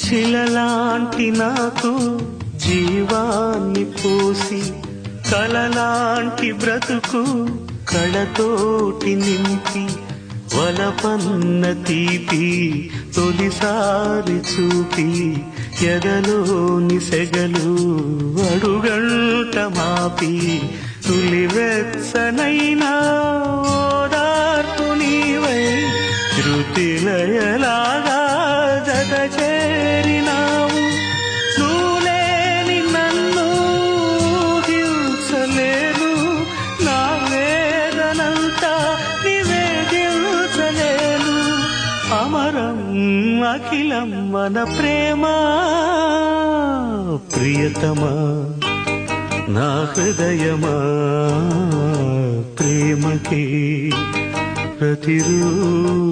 శిలలాంటి నాకు జీవాన్ని పోసి కలలాంటి బ్రతుకు కళతోటి నింపి వలపన్న తీపి తొలిసారి చూపి ఎదలోని సెగలు అడుగంట మాపి తులివెచ్చనైనా ఓదార్పు నీవై శృతిలయలాగా జత చేరినావు. నువ్వులేని నన్ను హింసలేను, నా వేదనంతా నివేదించలేను. అమరం అఖిలం మన ప్రేమ ప్రియతమా నా హృదయమా ప్రేమకి ప్రతిరూపమా.